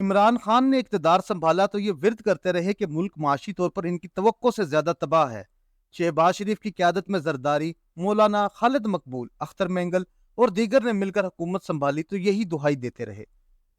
इमरान खान ने इक़्तिदार संभाला तो ये विर्द करते रहे कि मुल्क माशी तौर पर इनकी तवक्को से ज्यादा तबाह है। शहबाज शरीफ की क़यादत में जरदारी, मौलाना खालिद मकबूल, अख्तर मेंगल और दीगर ने मिलकर हुकूमत संभाली तो यही दुहाई देते रहे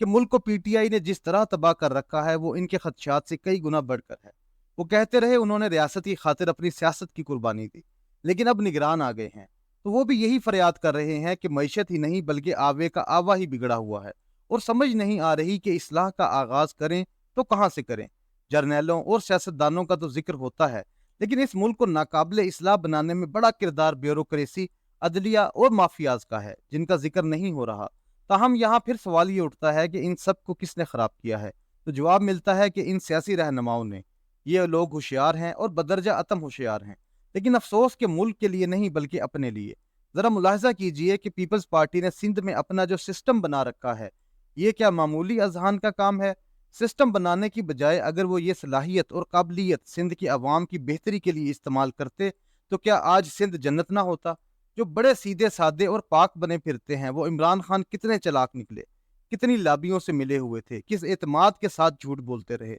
कि मुल्क को पीटीआई ने जिस तरह तबाह कर रखा है वो इनके खदशात से कई गुना बढ़कर है। वो कहते रहे उन्होंने रियासत की खातिर अपनी सियासत की कुर्बानी दी, लेकिन अब निगरान आ गए हैं तो वो भी यही फरियाद कर रहे हैं कि मईशत ही नहीं बल्कि आवे का आवा ही बिगड़ा हुआ है और समझ नहीं आ रही कि इस्लाह का आगाज करें तो कहाँ से करें। जर्नैलों और सियासतदानों का तो जिक्र होता है, लेकिन इस मुल्क को नाकाबिले इस्लाह बनाने में बड़ा किरदार ब्यूरोक्रेसी, अदलिया और माफियाज का है, जिनका जिक्र नहीं हो रहा। ताहम यहाँ फिर सवाल ये उठता है कि इन सब को किसने खराब किया है, तो जवाब मिलता है कि इन सियासी रहनुमाओं ने। ये लोग होशियार हैं और बदरजा अतम होशियार हैं, लेकिन अफसोस के मुल्क के लिए नहीं बल्कि अपने लिए। जरा मुलाहिजा कीजिए कि पीपल्स पार्टी ने सिंध में अपना जो सिस्टम बना रखा है, ये क्या मामूली अजहान का काम है? सिस्टम बनाने की बजाय अगर वो ये सलाहियत और काबिलियत सिंध की आवाम की बेहतरी के लिए इस्तेमाल करते तो क्या आज सिंध जन्नत ना होता? जो बड़े सीधे साधे और पाक बने फिरते हैं वो इमरान खान कितने चालाक निकले, कितनी लाबियों से मिले हुए थे, किस एतमाद के साथ झूठ बोलते रहे,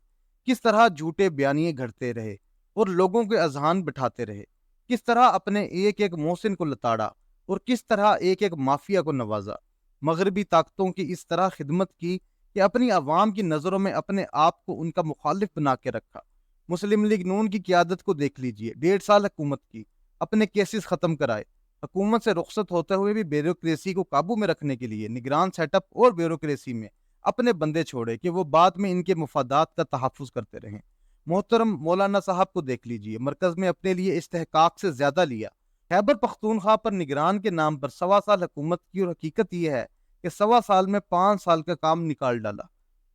किस तरह झूठे बयानिए घड़ते रहे और लोगों के अजहान बिठाते रहे, किस तरह अपने एक एक मोहसिन को लताड़ा और किस तरह एक एक माफिया को नवाजा। मगरबी ताकतों की इस तरह खिदमत की कि अपनी आवाम की नज़रों में अपने आप को उनका मुखालिफ बना के रखा। मुस्लिम लीग नून की क़यादत को देख लीजिए, 1.5 साल हुकूमत की, अपने केसेस ख़त्म कराए, हुकूमत से रुखसत होते हुए भी ब्यूरोक्रेसी को काबू में रखने के लिए निगरान सेटअप और ब्यूरोक्रेसी में अपने बंदे छोड़े कि वो बाद में इनके मुफादात का तहफ़्फ़ुज़ करते रहें। मोहतरम मौलाना साहब को देख लीजिए, मरकज़ में अपने लिए इस्तेहकाक से ज़्यादा लिया। खैबर पख्तूनख्वा पर निगरान के नाम पर 1.25 साल हुकूमत की और हकीकत यह है कि 1.25 साल में 5 साल का काम निकाल डाला।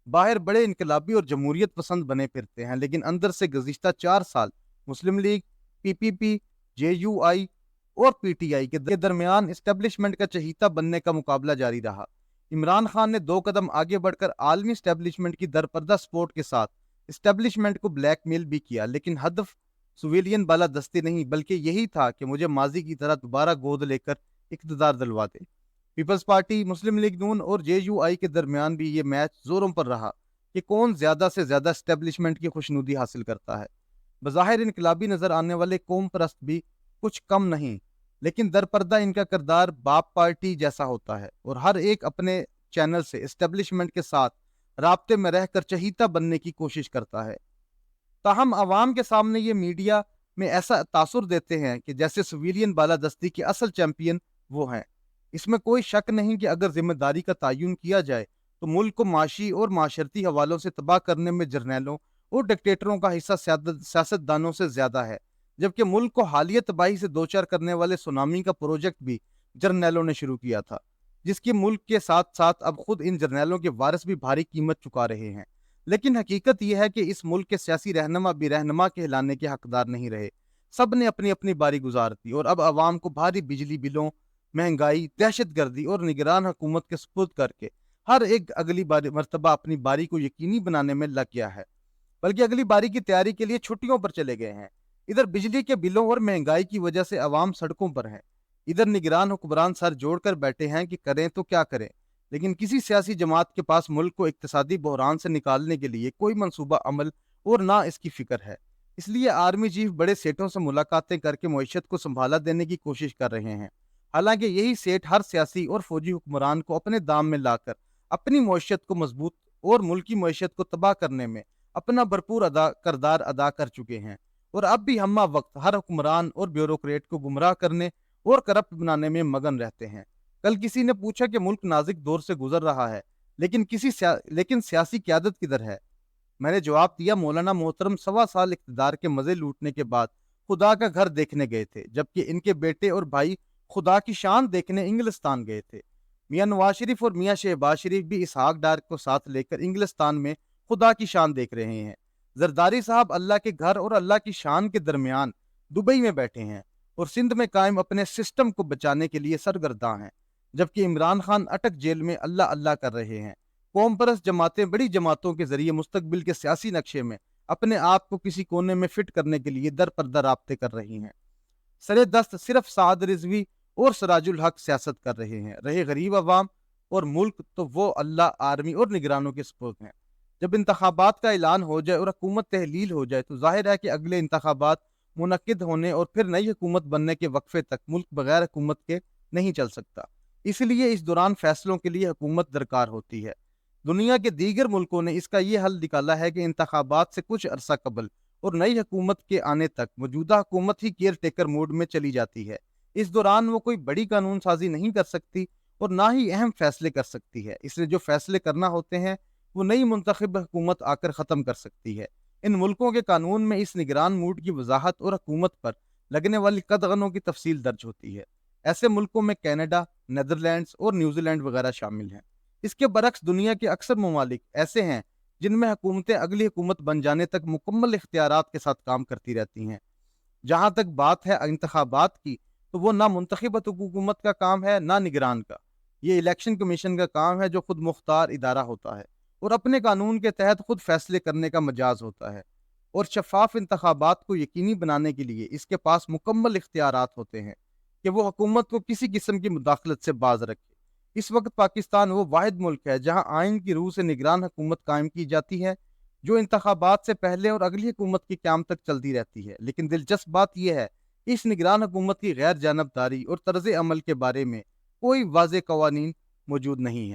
बाहर बड़े इनकलाबी और जमहूरियत पसंद बने फिरते हैं, लेकिन अंदर से गुज़िश्ता 4 साल मुस्लिम लीग, पीपीपी, जेयूआई और पीटीआई के दरमियान इस्टेब्लिशमेंट का चहीता बनने का मुकाबला जारी रहा। इमरान खान ने 2 कदम आगे बढ़कर आलमी इस्टेब्लिशमेंट की दरपर्दा सपोर्ट के साथ इस्टेब्लिशमेंट को ब्लैकमेल भी किया, लेकिन हदफ सिविलियन बालादस्ती नहीं बल्कि यही था कि मुझे माजी की तरह दोबारा गोद लेकर इक़्तिदार दिलवा दे। पीपल्स पार्टी, मुस्लिम लीग नून और जेयूआई के दरमियान भी ये मैच जोरों पर रहा कि कौन ज्यादा से ज्यादा एस्टेब्लिशमेंट की खुशनुदी हासिल करता है। बज़ाहिर इनकलाबी नजर आने वाले कौम परस्त भी कुछ कम नहीं, लेकिन दरपर्दा इनका किरदार बाप पार्टी जैसा होता है और हर एक अपने चैनल से एस्टेब्लिशमेंट के साथ राब्ते में रहकर चहीता बनने की कोशिश करता है। ताहम आवाम के सामने ये मीडिया में ऐसा तासुर देते हैं कि जैसे सिविलियन बालादस्ती के असल चैंपियन वो हैं। इसमें कोई शक नहीं कि अगर जिम्मेदारी का तयन किया जाए तो मुल्क को माशी और माशरती हवालों से तबाह करने में जर्नैलों और डिक्टेटरों का हिस्सा सियासतदानों से ज्यादा है, जबकि मुल्क को हालिया तबाही से दो चार करने वाले सुनामी का प्रोजेक्ट भी जर्नैलों ने शुरू किया था, जिसकी मुल्क के साथ साथ अब खुद इन जर्नैलों के वारिस भी भारी कीमत चुका रहे हैं। लेकिन हकीकत यह है कि इस मुल्क के सियासी रहनुमा भी रहनुमा कहलाने के हकदार नहीं रहे। सब ने अपनी अपनी बारी गुजार दी और अब आवाम को भारी बिजली बिलों, महंगाई, दहशतगर्दी और निगरान हुकूमत के सुपुर्द करके हर एक अगली मरतबा अपनी बारी को यकीनी बनाने में लग गया है, बल्कि अगली बारी की तैयारी के लिए छुट्टियों पर चले गए हैं। इधर बिजली के बिलों और महंगाई की वजह से आवाम सड़कों पर है, इधर निगरान हुक्मरान सर जोड़कर बैठे हैं कि करें तो क्या करें, लेकिन किसी सियासी जमात के पास मुल्क को इक्तिसादी बहरान से निकालने के लिए कोई मंसूबा अमल और ना इसकी फिक्र है। इसलिए आर्मी चीफ बड़े सेठों से मुलाकातें करके मईशत को संभाला देने की कोशिश कर रहे हैं। हालांकि यही सेठ हर सियासी और फौजी हुक्मरान को अपने दाम में लाकर अपनी मईशत को मजबूत और मुल्की मईशत को तबाह करने में अपना भरपूर किरदार अदा कर चुके हैं और अब भी हम्मा वक्त हर हुक्मरान और ब्यूरोक्रेट को गुमराह करने और करप्ट बनाने में मगन रहते हैं। कल किसी ने पूछा कि मुल्क नाजुक दौर से गुजर रहा है, लेकिन सियासी क़यादत किधर है? मैंने जवाब दिया, मौलाना मोहतरम 1.25 साल इक़्तिदार के मजे लूटने के बाद खुदा का घर देखने गए थे, जबकि इनके बेटे और भाई खुदा की शान देखने इंग्लिस्तान गए थे। मियां नवाज शरीफ और मियां शहबाज शरीफ भी इसहाक डार को साथ लेकर इंग्लिस्तान में खुदा की शान देख रहे हैं। जरदारी साहब अल्लाह के घर और अल्लाह की शान के दरमियान दुबई में बैठे हैं और सिंध में कायम अपने सिस्टम को बचाने के लिए सरगर्दां हैं, जबकि इमरान खान अटक जेल में अल्लाह अल्लाह कर रहे हैं। कौम परस्त जमातें बड़ी जमातों के जरिए मुस्तकबिल के सियासी नक्शे में अपने आप को किसी कोने में फिट करने के लिए दर पर्दा राब्ते कर रही हैं। सरे दस्त सिर्फ साद रिजवी और सराजुल हक सियासत कर रहे हैं। रहे गरीब अवाम और मुल्क तो वो अल्लाह, आर्मी और निगरानों के सुपुर्द हैं। جب انتخابات کا اعلان ہو جائے اور حکومت تحلیل ہو جائے تو ظاہر ہے کہ اگلے انتخابات منعقد ہونے اور پھر نئی حکومت بننے کے وقفے تک ملک بغیر حکومت کے نہیں چل سکتا۔ اس لیے اس دوران فیصلوں کے لیے حکومت درکار ہوتی ہے۔ دنیا کے دیگر ملکوں نے اس کا یہ حل نکالا ہے کہ انتخابات سے کچھ عرصہ قبل اور نئی حکومت کے آنے تک موجودہ حکومت ہی کیئر ٹیکر موڈ میں چلی جاتی ہے۔ اس دوران وہ کوئی بڑی قانون سازی نہیں کر سکتی اور نہ ہی اہم فیصلے کر سکتی ہے، اس لیے جو فیصلے کرنا ہوتے ہیں وہ نئی منتخب حکومت آ کر ختم کر سکتی ہے۔ ان ملکوں کے قانون میں اس نگران موڈ کی وضاحت اور حکومت پر لگنے والی قدغنوں کی تفصیل درج ہوتی ہے۔ ایسے ملکوں میں کینیڈا، نیدرلینڈز اور نیوزی لینڈ وغیرہ شامل ہیں۔ اس کے برعکس دنیا کے اکثر ممالک ایسے ہیں جن میں حکومتیں اگلی حکومت بن جانے تک مکمل اختیارات کے ساتھ کام کرتی رہتی ہیں۔ جہاں تک بات ہے انتخابات کی تو وہ نہ منتخبت حکومت کا کام ہے نہ نگران کا۔ یہ الیکشن کمیشن کا کام ہے جو خود مختار ادارہ ہوتا ہے اور اپنے قانون کے تحت خود فیصلے کرنے کا مجاز ہوتا ہے، اور شفاف انتخابات کو یقینی بنانے کے لیے اس کے پاس مکمل اختیارات ہوتے ہیں کہ وہ حکومت کو کسی قسم کی مداخلت سے باز رکھے۔ اس وقت پاکستان وہ واحد ملک ہے جہاں آئین کی روح سے نگران حکومت قائم کی جاتی ہے جو انتخابات سے پہلے اور اگلی حکومت کی قیام تک چلتی رہتی ہے۔ لیکن دلچسپ بات یہ ہے اس نگران حکومت کی غیر جانبداری اور طرز عمل کے بارے میں کوئی واضح قوانین موجود نہیں ہیں۔